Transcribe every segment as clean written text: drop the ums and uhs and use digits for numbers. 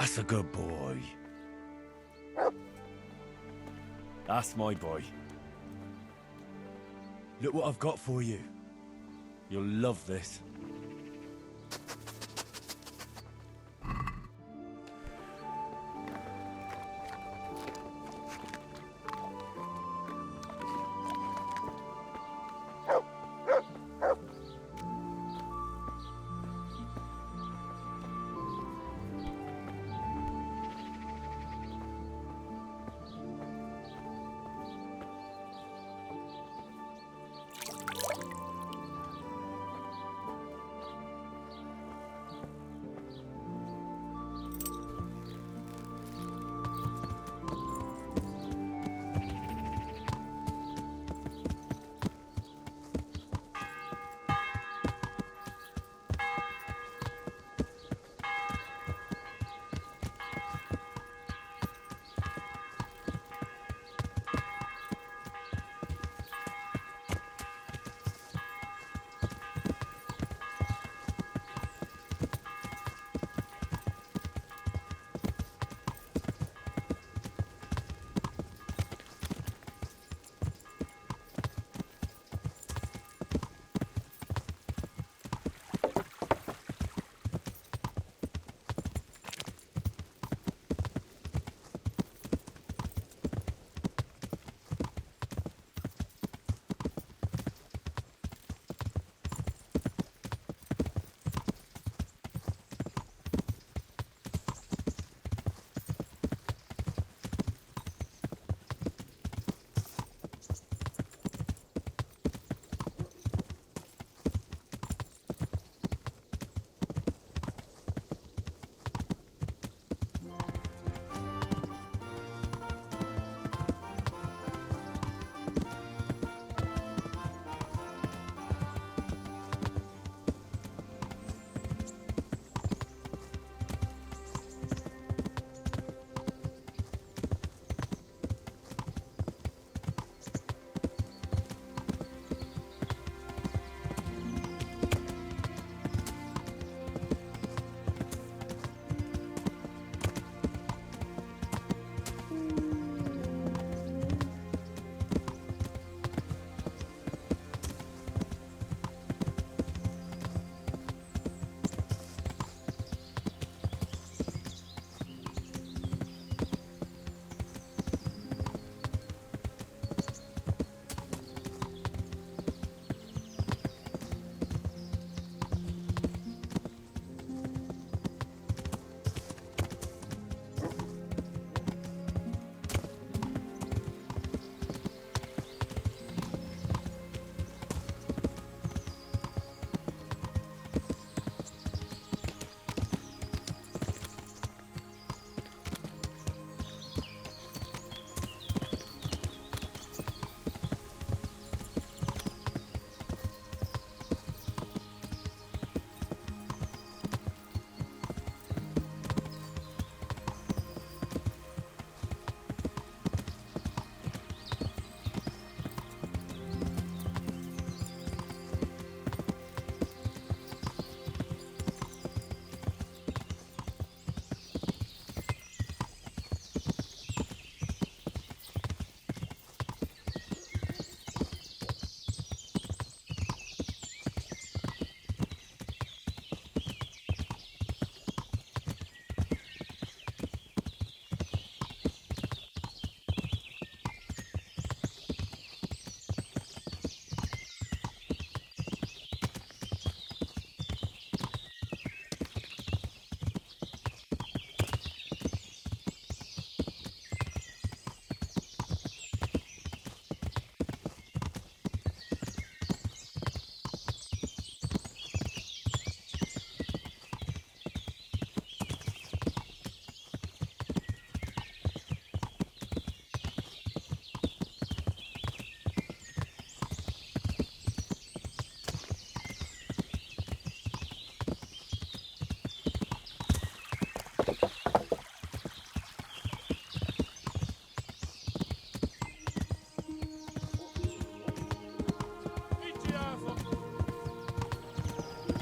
That's a good boy. That's my boy. Look what I've got for you. You'll love this.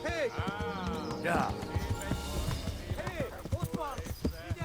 Hey! Yeah. Hey! Osman!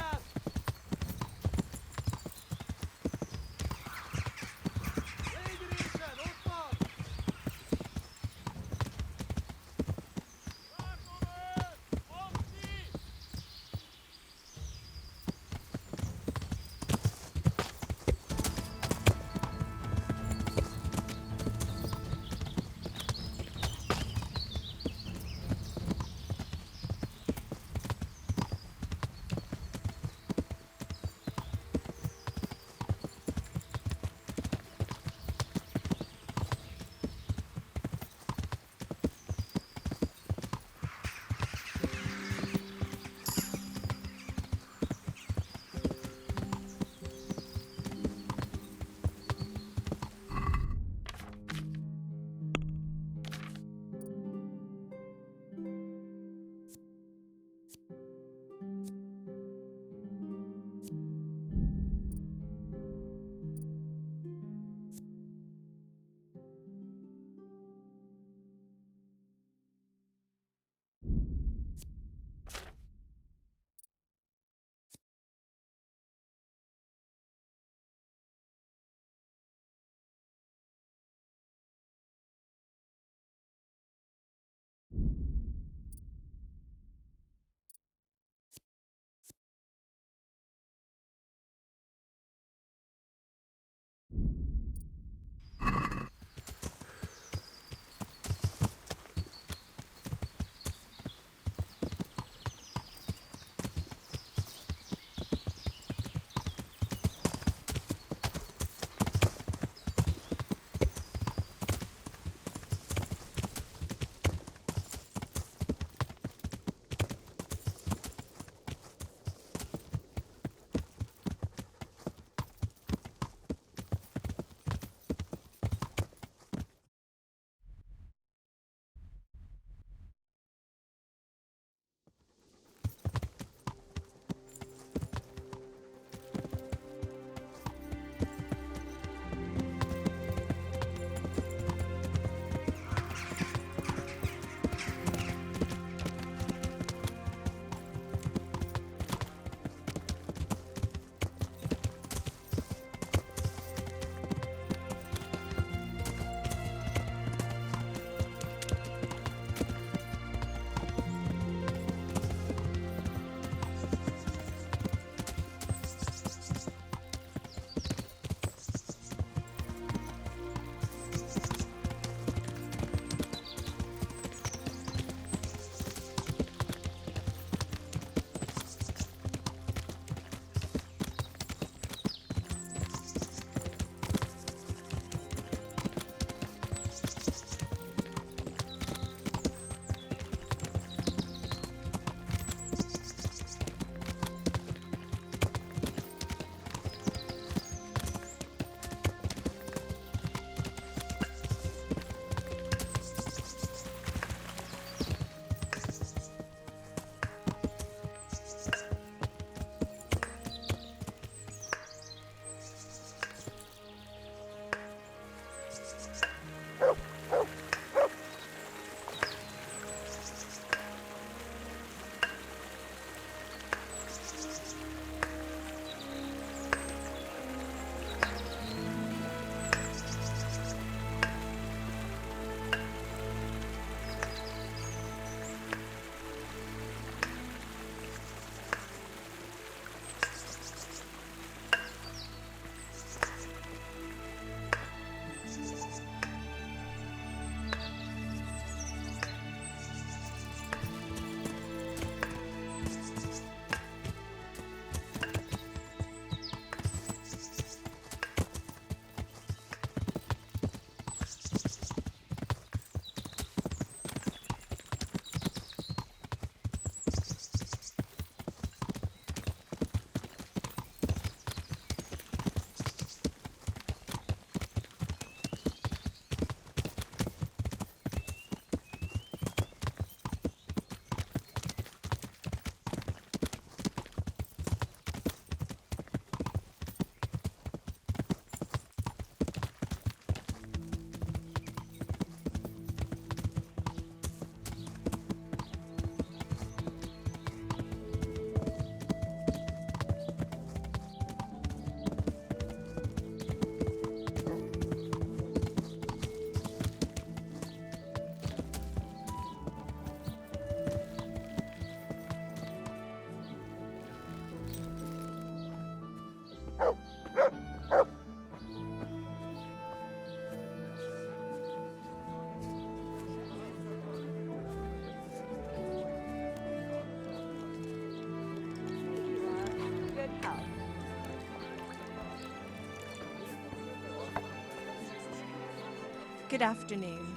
Good afternoon.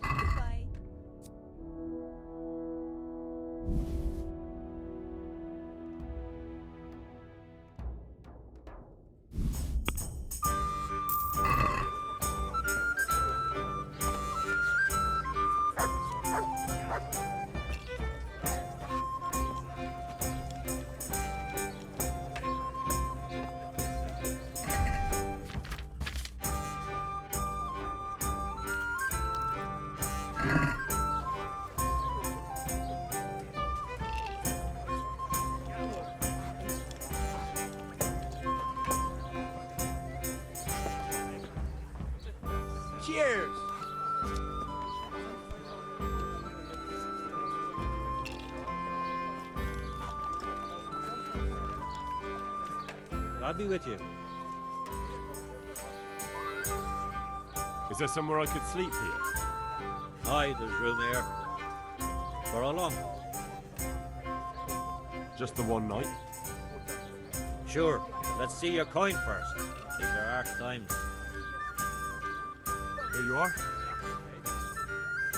Goodbye. Cheers! I'll be with you. Is there somewhere I could sleep here? Aye, there's room here. For how long? Just the one night? Sure. Let's see your coin first. These are harsh times. Here you are.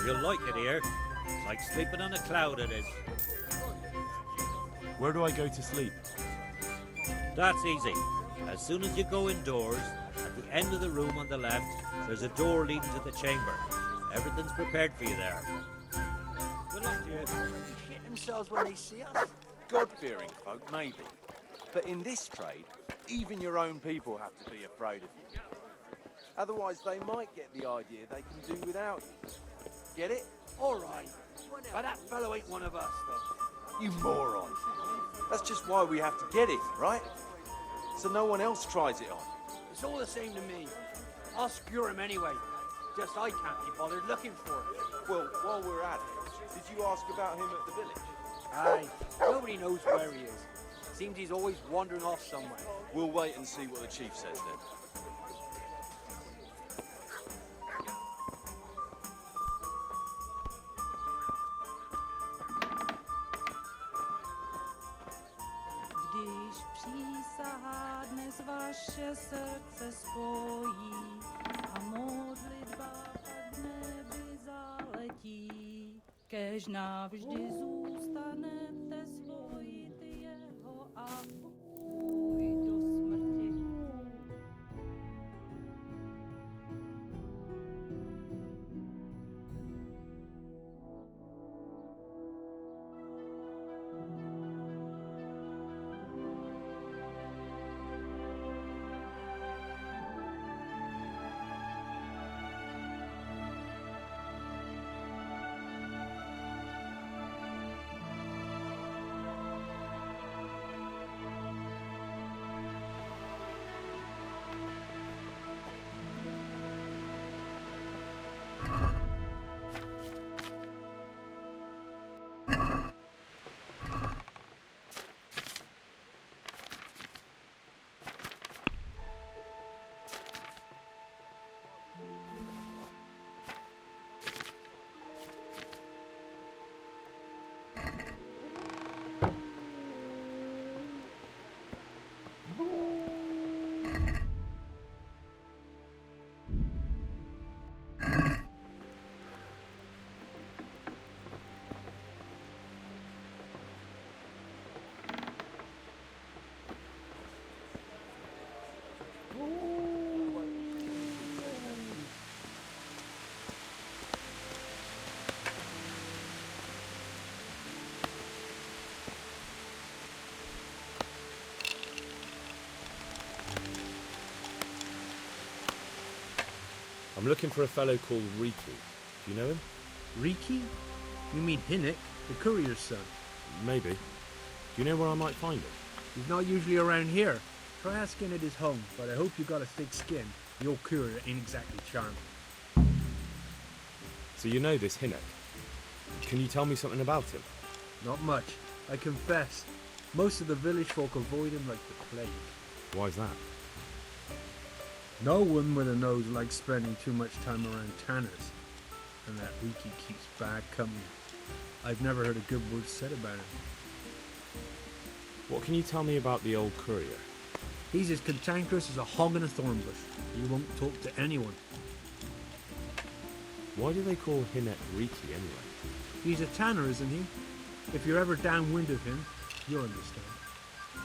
You'll like it here. It's like sleeping on a cloud it is. Where do I go to sleep? That's easy. As soon as you go indoors, at the end of the room on the left, there's a door leading to the chamber. Everything's prepared for you there. Good luck to you. Shit themselves when they see us. God-fearing folk, maybe. But in this trade, even your own people have to be afraid of you. Otherwise, they might get the idea they can do without you. Get it? All right. But that fellow ain't one of us, though. You moron. That's just why we have to get it, right? So no one else tries it on. It's all the same to me. I'll secure him anyway. Just I can't be bothered looking for it. Well, while we're at it, did you ask about him at the village? Aye. Nobody knows where he is. Seems he's always wandering off somewhere. We'll wait and see what the chief says then. Když přísahá dnes vaše srdce spojí a modlitba pak nebi zaletí, kéž navždy zůstanete spojit jeho a půj do smrti. I'm looking for a fellow called Riki. Do you know him? Riki? You mean Hinnick, the courier's son? Maybe. Do you know where I might find him? He's not usually around here. Try asking at his home, but I hope you got a thick skin. The old courier ain't exactly charming. So you know this Hinnick. Can you tell me something about him? Not much, I confess. Most of the village folk avoid him like the plague. Why's that? No one with a nose likes spending too much time around tanners. And that Riki keeps bad company. I've never heard a good word said about him. What can you tell me about the old courier? He's as cantankerous as a hog in a thorn bush. He won't talk to anyone. Why do they call Hinek Riki anyway? He's a tanner, isn't he? If you're ever downwind of him, you'll understand.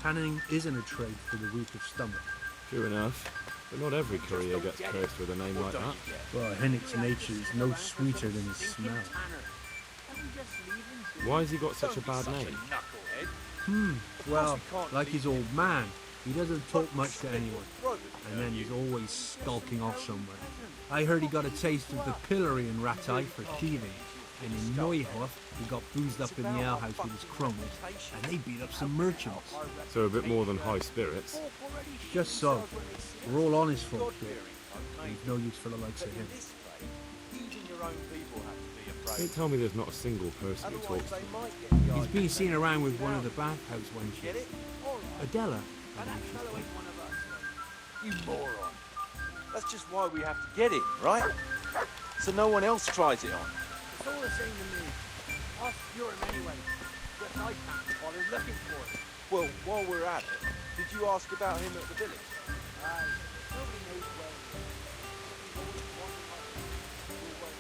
Tanning isn't a trade for the weak of stomach. True enough. But not every courier gets cursed with a name like that. Well, Hennick's nature is no sweeter than his smell. Why has he got such a bad name? Well, like his old man, he doesn't talk much to anyone. And then he's always skulking off somewhere. I heard he got a taste of the pillory in Rattay for thieving. And in Neuhof, he got boozed up in the alehouse with his cronies, and they beat up some merchants. So a bit more than high spirits. Just so. We're all honest folk here. We've no use for the likes of him. Don't tell me there's not a single person who talks to him. He's been seen around with one of the bathhouse wenches. Adela. You moron. That's just why we have to get it, right? So no one else tries it on. It's all the same to me. I'll secure him anyway. Just I can't be bothered looking for it. Well, while we're at it, did you ask about him at the village? Aye. Nobody knows where he is. He's always wandering like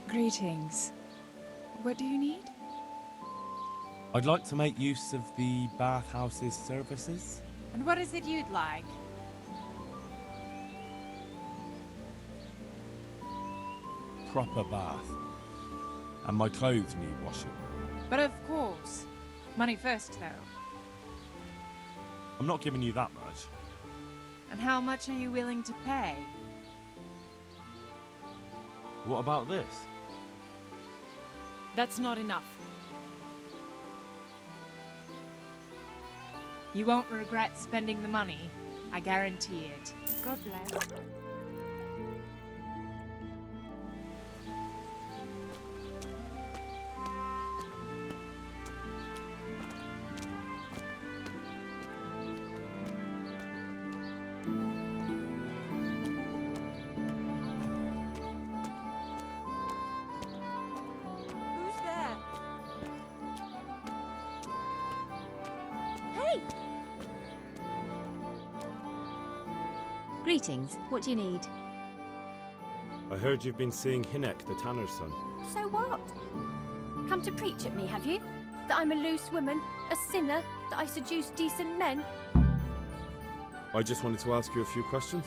Greetings. What do you need? I'd like to make use of the bathhouse's services. And what is it you'd like? Proper bath. And my clothes need washing. But of course. Money first, though. I'm not giving you that much. And how much are you willing to pay? What about this? That's not enough. You won't regret spending the money. I guarantee it. God bless. Who's there? Hey! Greetings. What do you need? I heard you've been seeing Hinek, the tanner's son. So what? Come to preach at me, have you? That I'm a loose woman, a sinner, that I seduce decent men? I just wanted to ask you a few questions.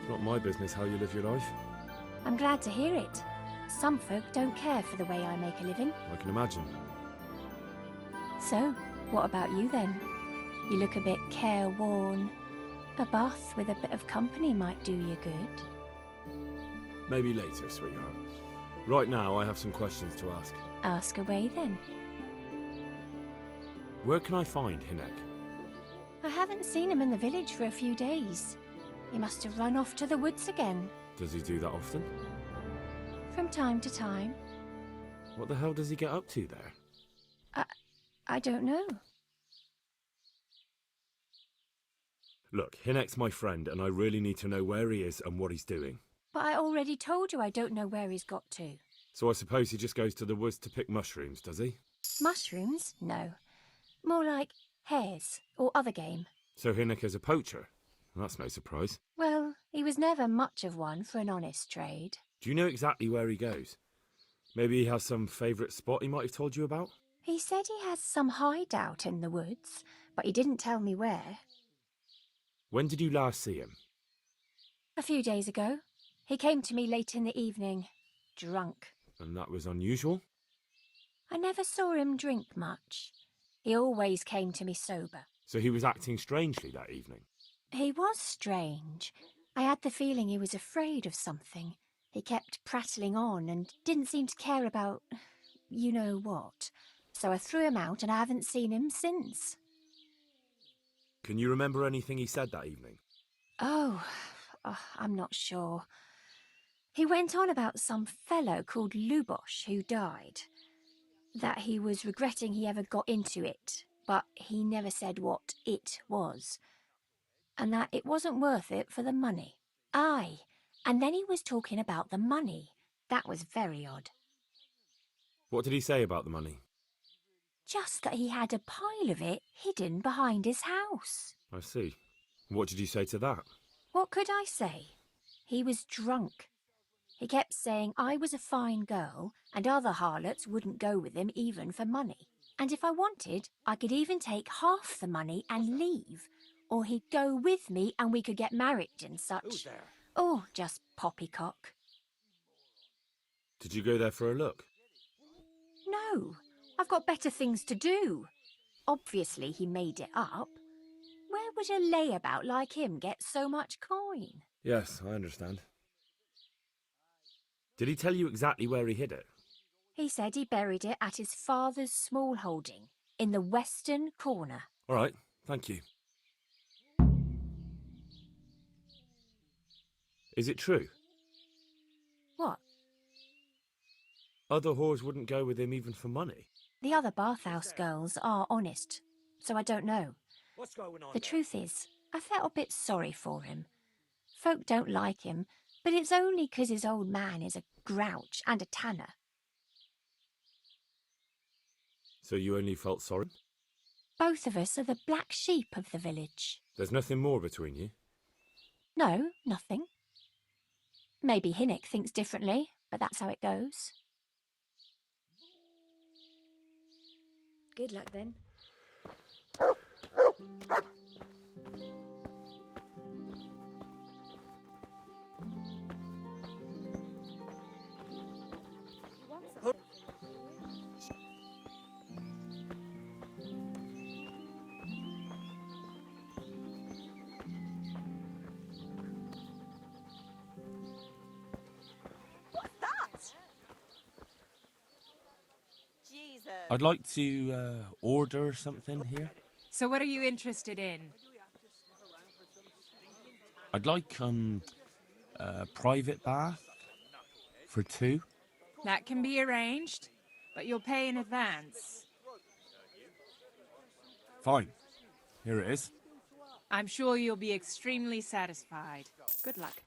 It's not my business how you live your life. I'm glad to hear it. Some folk don't care for the way I make a living. I can imagine. So, what about you then? You look a bit careworn. A bath with a bit of company might do you good. Maybe later, sweetheart. Right now, I have some questions to ask. Ask away then. Where can I find Hinek? I haven't seen him in the village for a few days. He must have run off to the woods again. Does he do that often? From time to time. What the hell does he get up to there? I don't know. Look, Hinek's my friend, and I really need to know where he is and what he's doing. But I already told you I don't know where he's got to. So I suppose he just goes to the woods to pick mushrooms, does he? Mushrooms? No. More like hares or other game. So Hinek is a poacher? That's no surprise. Well, he was never much of one for an honest trade. Do you know exactly where he goes? Maybe he has some favourite spot he might have told you about? He said he has some hideout in the woods, but he didn't tell me where. When did you last see him? A few days ago. He came to me late in the evening, drunk. And that was unusual? I never saw him drink much. He always came to me sober. So he was acting strangely that evening? He was strange. I had the feeling he was afraid of something. He kept prattling on and didn't seem to care about you know what. So I threw him out and I haven't seen him since. Can you remember anything he said that evening? Oh, I'm not sure. He went on about some fellow called Lubosh who died. That he was regretting he ever got into it, but he never said what it was. And that it wasn't worth it for the money. Aye, and then he was talking about the money. That was very odd. What did he say about the money? Just that he had a pile of it hidden behind his house. I see. What did you say to that? What could I say? He was drunk. He kept saying I was a fine girl and other harlots wouldn't go with him even for money. And if I wanted, I could even take half the money and leave. Or he'd go with me and we could get married and such. Who's there? Oh, just poppycock. Did you go there for a look? No, I've got better things to do. Obviously he made it up. Where would a layabout like him get so much coin? Yes, I understand. Did he tell you exactly where he hid it? He said he buried it at his father's small holding, in the western corner. All right, thank you. Is it true? What? Other whores wouldn't go with him even for money? The other bathhouse girls are honest, so I don't know. What's going on The there? truth is, I felt a bit sorry for him. Folk don't like him, but it's only 'cause his old man is a grouch and a tanner. So you only felt sorry? Both of us are the black sheep of the village. There's nothing more between you? No, nothing. Maybe Hinnock thinks differently, but that's how it goes. Good luck then. I'd like to order something here. So what are you interested in? I'd like a private bath for two. That can be arranged, but you'll pay in advance. Fine. Here it is. I'm sure you'll be extremely satisfied. Good luck.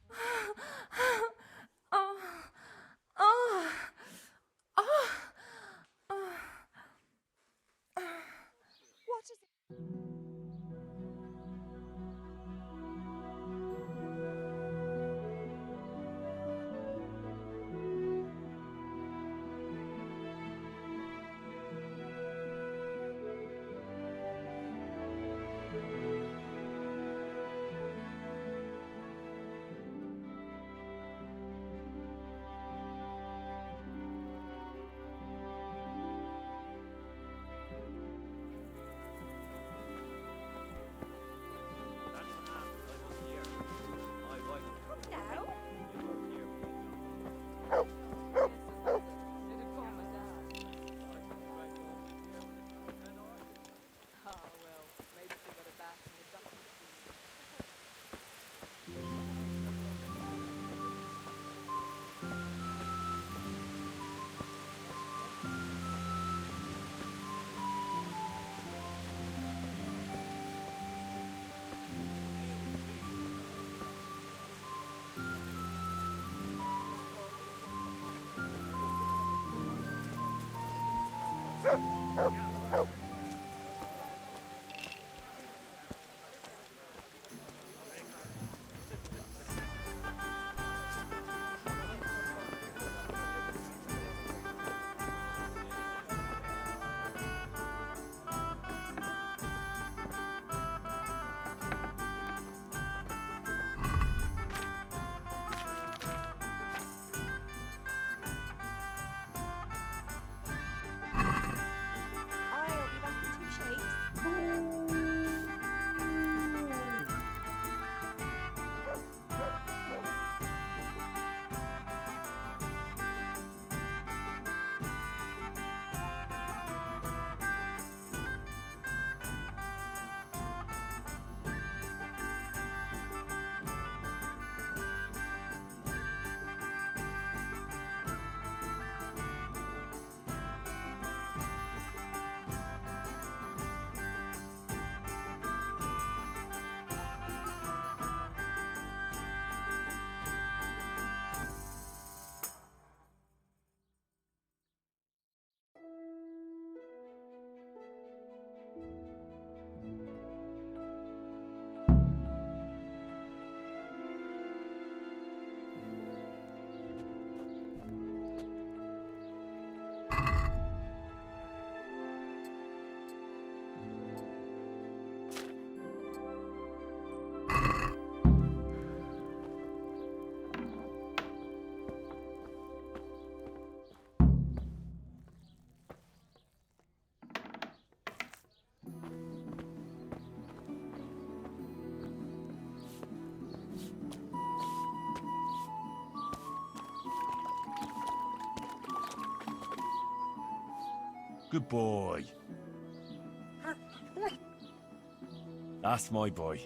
Good boy. That's my boy.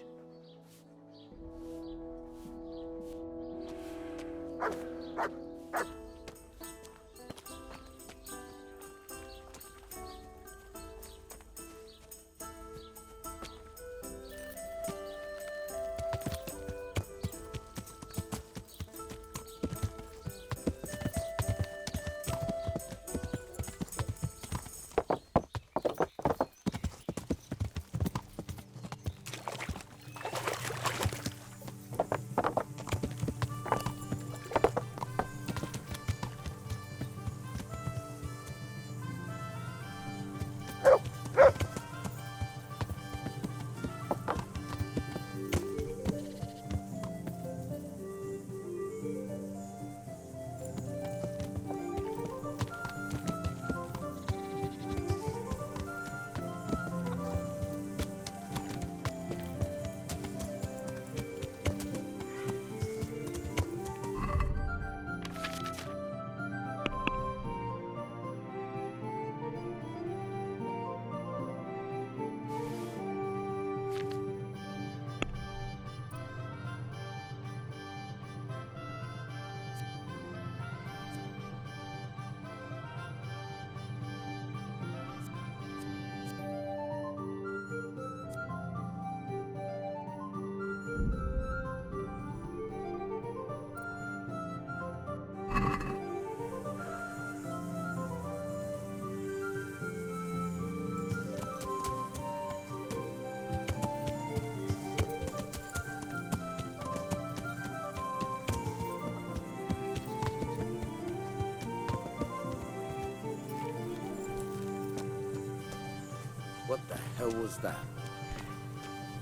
What the hell was that?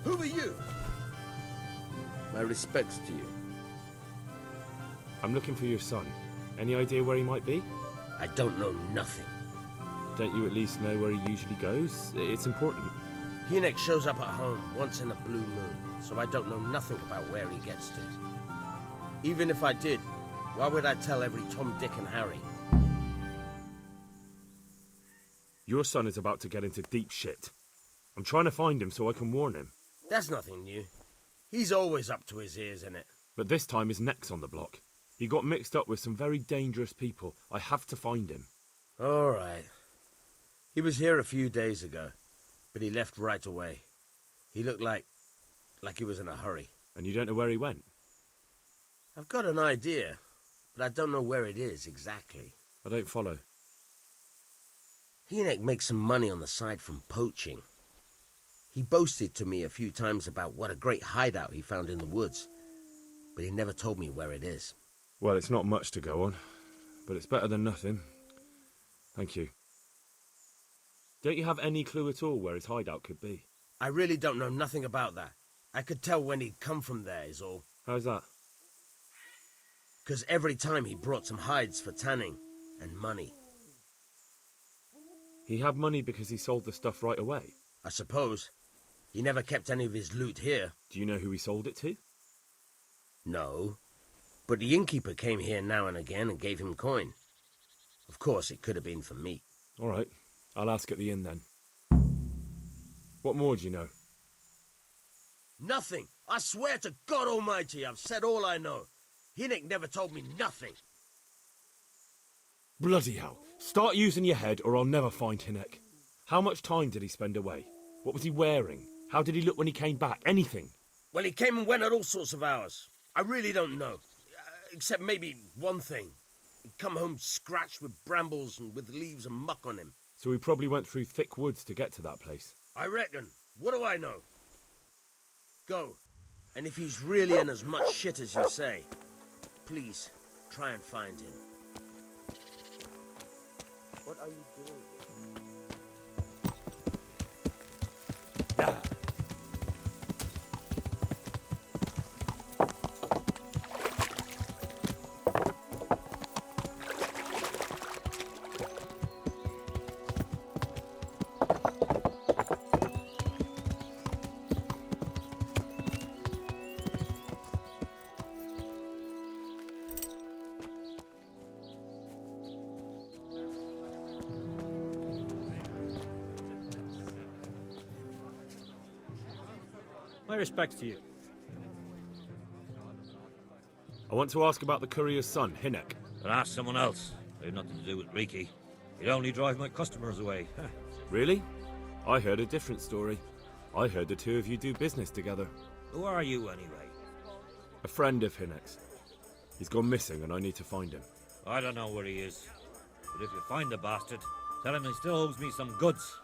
Who are you? My respects to you. I'm looking for your son. Any idea where he might be? I don't know nothing. Don't you at least know where he usually goes? It's important. Hinek shows up at home once in a blue moon, so I don't know nothing about where he gets to. Even if I did, why would I tell every Tom, Dick and Harry? Your son is about to get into deep shit. I'm trying to find him so I can warn him. That's nothing new. He's always up to his ears in it. But this time his neck's on the block. He got mixed up with some very dangerous people. I have to find him. All right. He was here a few days ago, but he left right away. He looked like he was in a hurry. And you don't know where he went? I've got an idea, but I don't know where it is exactly. I don't follow. Hinek makes some money on the side from poaching. He boasted to me a few times about what a great hideout he found in the woods, but he never told me where it is. Well, it's not much to go on, but it's better than nothing. Thank you. Don't you have any clue at all where his hideout could be? I really don't know nothing about that. I could tell when he'd come from there is all. How's that? 'Cause every time he brought some hides for tanning and money. He had money because he sold the stuff right away? I suppose. He never kept any of his loot here. Do you know who he sold it to? No. But the innkeeper came here now and again and gave him coin. Of course, it could have been for meat. All right. I'll ask at the inn then. What more do you know? Nothing. I swear to God Almighty, I've said all I know. Hinek never told me nothing. Bloody hell. Start using your head or I'll never find Hinek. How much time did he spend away? What was he wearing? How did he look when he came back? Anything? Well, he came and went at all sorts of hours. I really don't know. Except maybe one thing. He'd come home scratched with brambles and with leaves and muck on him. So he probably went through thick woods to get to that place. I reckon. What do I know? Go. And if he's really in as much shit as you say, please, try and find him. What are you doing? My respects to you. I want to ask about the courier's son, Hinek. But ask someone else. I have nothing to do with Riki. He'd only drive my customers away. Really? I heard a different story. I heard the two of you do business together. Who are you, anyway? A friend of Hinek's. He's gone missing and I need to find him. I don't know where he is. But if you find the bastard, tell him he still owes me some goods.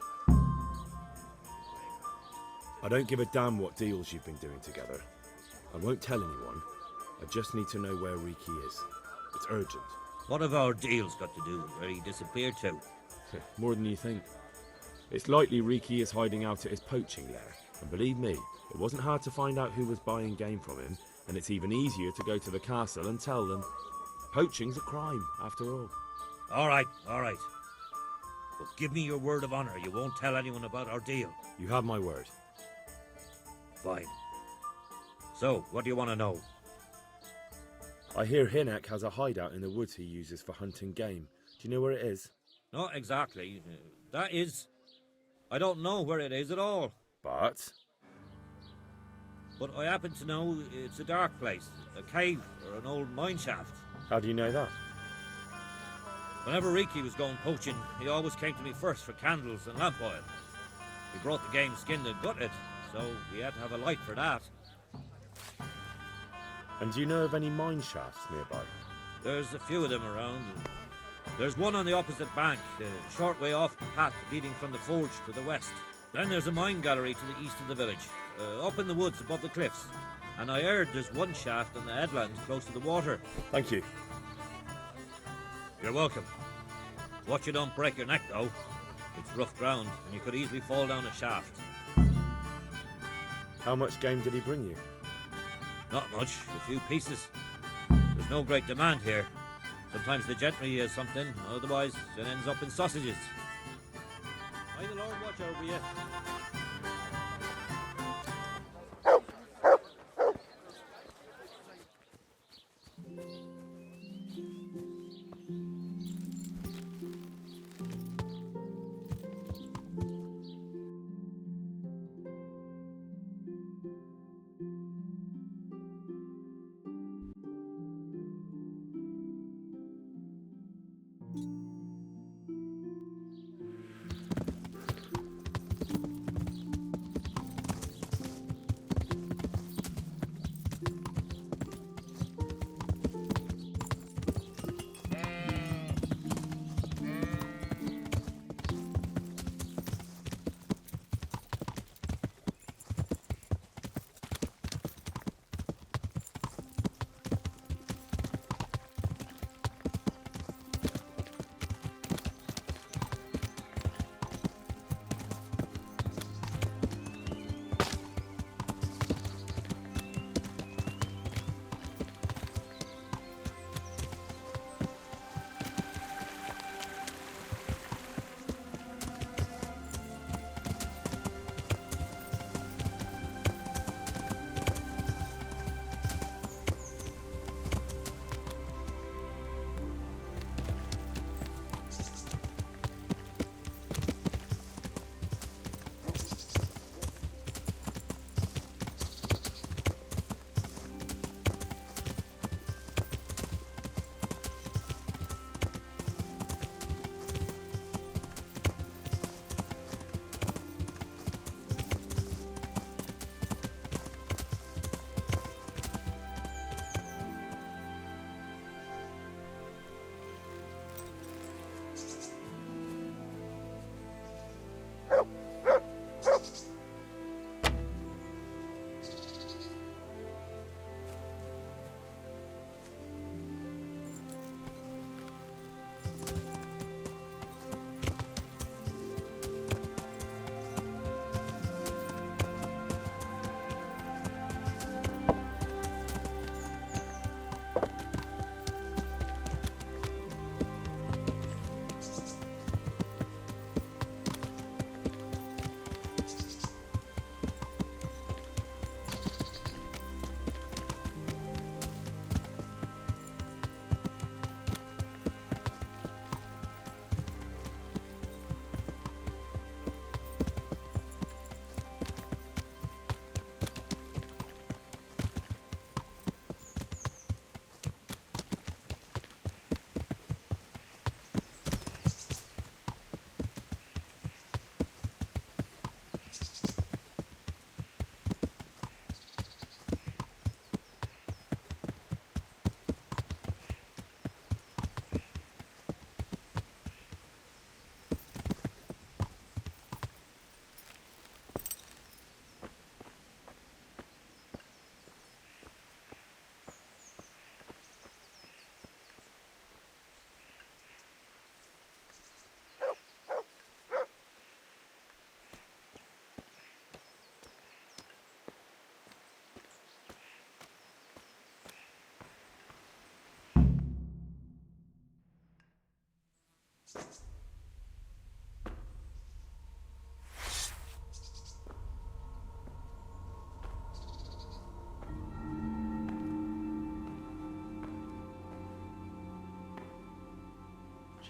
I don't give a damn what deals you've been doing together. I won't tell anyone. I just need to know where Riki is. It's urgent. What have our deals got to do with where he disappeared to? More than you think. It's likely Riki is hiding out at his poaching lair. And believe me, it wasn't hard to find out who was buying game from him, and it's even easier to go to the castle and tell them. Poaching's a crime, after all. All right. But give me your word of honor you won't tell anyone about our deal. You have my word. Fine. So, what do you want to know? I hear Hinek has a hideout in the woods he uses for hunting game. Do you know where it is? Not exactly. That is... I don't know where it is at all. But I happen to know it's a dark place. A cave or an old mine shaft. how do you know that? Whenever Riki was going poaching, he always came to me first for candles and lamp oil. He brought the game skinned and gutted, so we had to have a light for that. And do you know of any mine shafts nearby? There's a few of them around. There's one on the opposite bank, a short way off the path leading from the forge to the west. Then there's a mine gallery to the east of the village, up in the woods above the cliffs. And I heard there's one shaft on the headlands close to the water. Thank you. You're welcome. Watch you don't break your neck, though. It's rough ground, and you could easily fall down a shaft. How much game did he bring you? Not much, a few pieces. There's no great demand here. Sometimes the gentry has something, otherwise it ends up in sausages. May the Lord watch over you.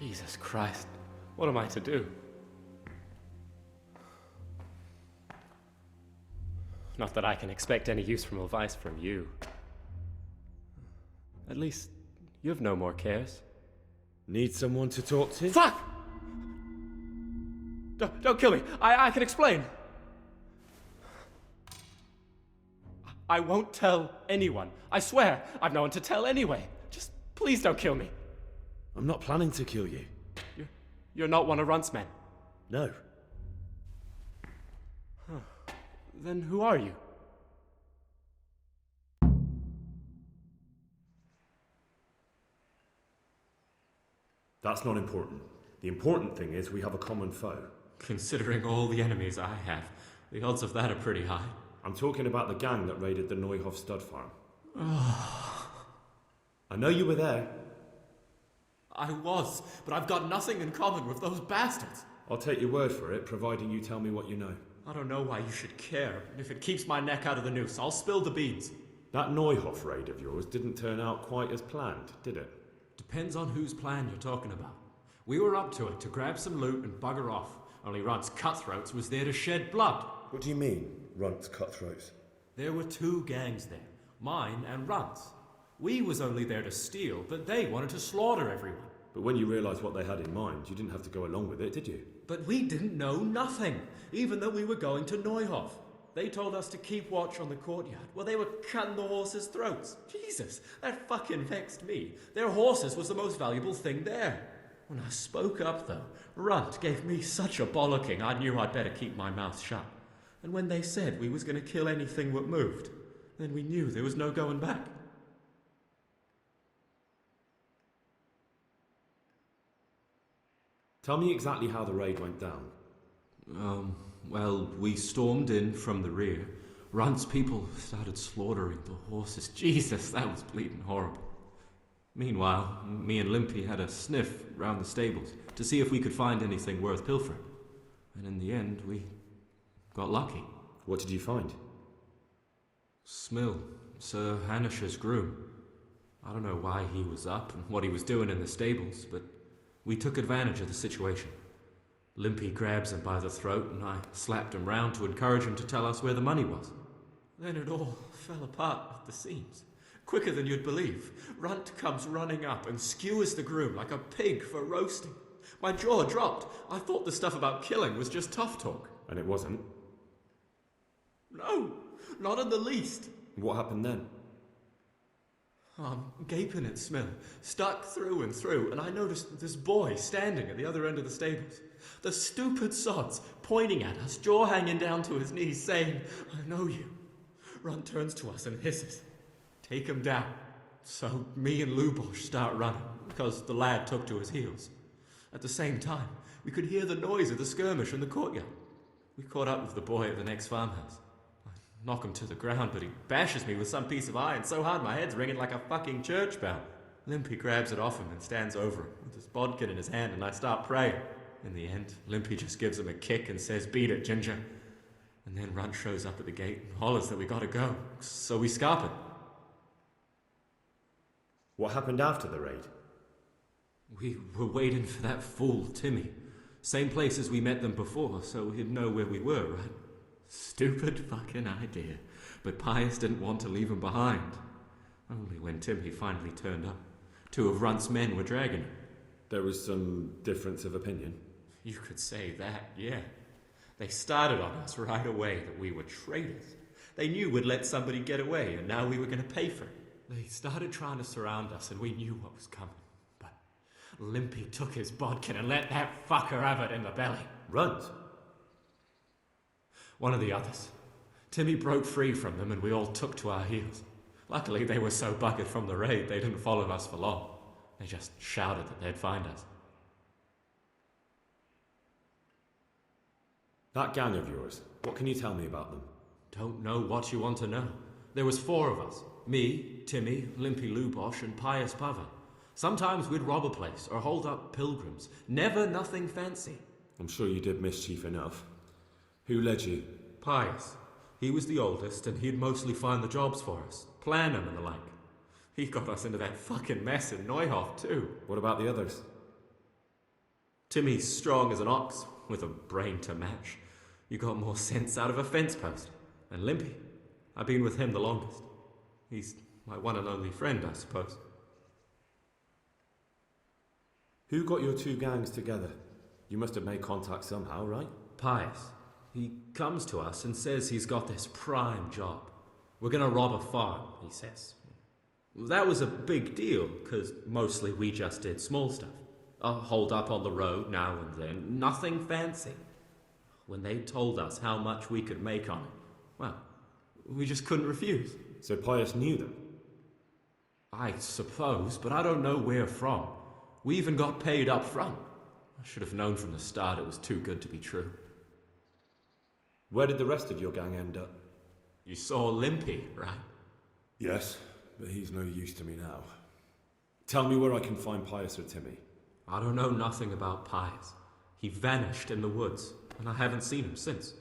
Jesus Christ, what am I to do? Not that I can expect any useful advice from you. At least, you've no more cares. Need someone to talk to? Fuck! Don't kill me. I can explain. I won't tell anyone. I swear, I've no one to tell anyway. Just please don't kill me. I'm not planning to kill you. You're not one of Runt's men. No. Then who are you? That's not important. The important thing is we have a common foe. Considering all the enemies I have, the odds of that are pretty high. I'm talking about the gang that raided the Neuhof stud farm. I know you were there. I was, but I've got nothing in common with those bastards. I'll take your word for it, providing you tell me what you know. I don't know why you should care. If it keeps my neck out of the noose, I'll spill the beans. That Neuhof raid of yours didn't turn out quite as planned, did it? Depends on whose plan you're talking about. We were up to it to grab some loot and bugger off. Only Runt's cutthroats was there to shed blood. What do you mean, Runt's cutthroats? There were two gangs there, mine and Runt's. We was only there to steal, but they wanted to slaughter everyone. But when you realised what they had in mind, you didn't have to go along with it, did you? But we didn't know nothing, even though we were going to Neuhof. They told us to keep watch on the courtyard while they were cutting the horses' throats. Jesus, that fucking vexed me. Their horses was the most valuable thing there. When I spoke up, though, Runt gave me such a bollocking I knew I'd better keep my mouth shut. And when they said we was going to kill anything that moved, then we knew there was no going back. Tell me exactly how the raid went down. Well, we stormed in from the rear. Runt's people started slaughtering the horses. Jesus, that was bleeding horrible. Meanwhile, me and Limpy had a sniff round the stables to see if we could find anything worth pilfering. And in the end, we got lucky. What did you find? Smill, Sir Hanish's groom. I don't know why he was up and what he was doing in the stables, but we took advantage of the situation. Limpy grabs him by the throat and I slapped him round to encourage him to tell us where the money was. Then it all fell apart at the seams. Quicker than you'd believe. Runt comes running up and skewers the groom like a pig for roasting. My jaw dropped. I thought the stuff about killing was just tough talk. And it wasn't? No, not in the least. What happened then? I'm gaping at Smill, stuck through and through, and I noticed this boy standing at the other end of the stables. The stupid sods pointing at us, jaw hanging down to his knees, saying, "I know you." Runt turns to us and hisses, "Take him down." So me and Lubosh start running, because the lad took to his heels. At the same time, we could hear the noise of the skirmish in the courtyard. We caught up with the boy at the next farmhouse. I knock him to the ground, but he bashes me with some piece of iron so hard my head's ringing like a fucking church bell. Limpy grabs it off him and stands over him with his bodkin in his hand, and I start praying. In the end, Limpy just gives him a kick and says, "Beat it, Ginger." And then Runt shows up at the gate and hollers that we gotta go, so we scarp it. What happened after the raid? We were waiting for that fool, Timmy. Same place as we met them before, so he'd know where we were, right? Stupid fucking idea. But Pius didn't want to leave him behind. Only when Timmy finally turned up, two of Runt's men were dragging him. There was some difference of opinion? You could say that, yeah. They started on us right away that we were traitors. They knew we'd let somebody get away, and now we were going to pay for it. They started trying to surround us, and we knew what was coming. But Limpy took his bodkin and let that fucker have it in the belly. Runt? One of the others. Timmy broke free from them, and we all took to our heels. Luckily, they were so buggered from the raid, they didn't follow us for long. They just shouted that they'd find us. That gang of yours, what can you tell me about them? Don't know what you want to know. There was 4 of us. Me, Timmy, Limpy Lubosh, and Pius Pava. Sometimes we'd rob a place or hold up pilgrims. Never nothing fancy. I'm sure you did mischief enough. Who led you? Pius. He was the oldest, and he'd mostly find the jobs for us, plan them and the like. He got us into that fucking mess in Neuhof, too. What about the others? Timmy's strong as an ox, with a brain to match. You got more sense out of a fence post. And Limpy, I've been with him the longest. He's my one and only friend, I suppose. Who got your two gangs together? You must have made contact somehow, right? Pius. He comes to us and says he's got this prime job. We're gonna rob a farm, he says. That was a big deal, because mostly we just did small stuff. A hold up on the road now and then, nothing fancy. When they told us how much we could make on it, well, we just couldn't refuse. So Pius knew them? I suppose, but I don't know where from. We even got paid up front. I should have known from the start it was too good to be true. Where did the rest of your gang end up? You saw Limpy, right? Yes, but he's no use to me now. Tell me where I can find Pius or Timmy. I don't know nothing about Pius. He vanished in the woods, and I haven't seen him since.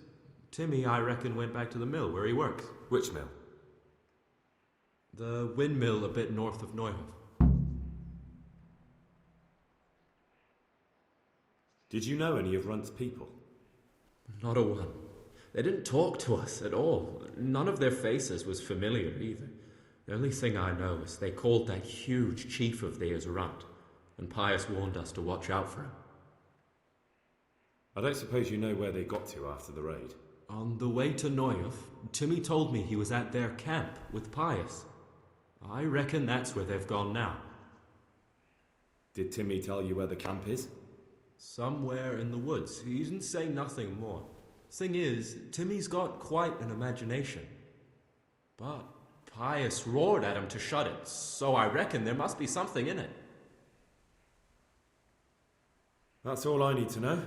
Timmy, I reckon, went back to the mill where he works. Which mill? The windmill a bit north of Neuhof. Did you know any of Runt's people? Not a one. They didn't talk to us at all. None of their faces was familiar either. The only thing I know is they called that huge chief of theirs Runt, and Pius warned us to watch out for him. I don't suppose you know where they got to after the raid? On the way to Neuhof, Timmy told me he was at their camp with Pius. I reckon that's where they've gone now. Did Timmy tell you where the camp is? Somewhere in the woods. He didn't say nothing more. Thing is, Timmy's got quite an imagination. But Pius roared at him to shut it, so I reckon there must be something in it. That's all I need to know.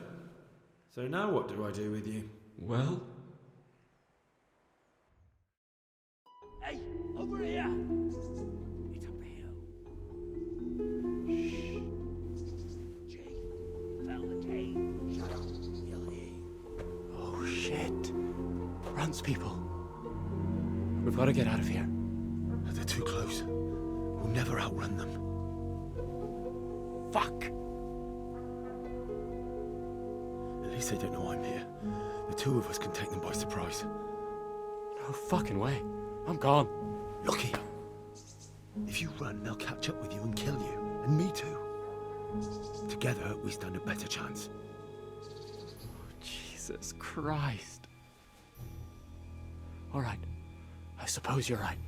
So now what do I do with you? Well? Hey, over here! It's up the hill. Shh. Jake, fell the cave. Shut up, he'll hear you. Oh, shit. Runs people. We've got to get out of here. They're too close. We'll never outrun them. Fuck! At least they don't know I'm here. The two of us can take them by surprise. No fucking way. I'm gone. Look here. If you run, they'll catch up with you and kill you. And me too. Together, we stand a better chance. Jesus Christ. All right. I suppose you're right.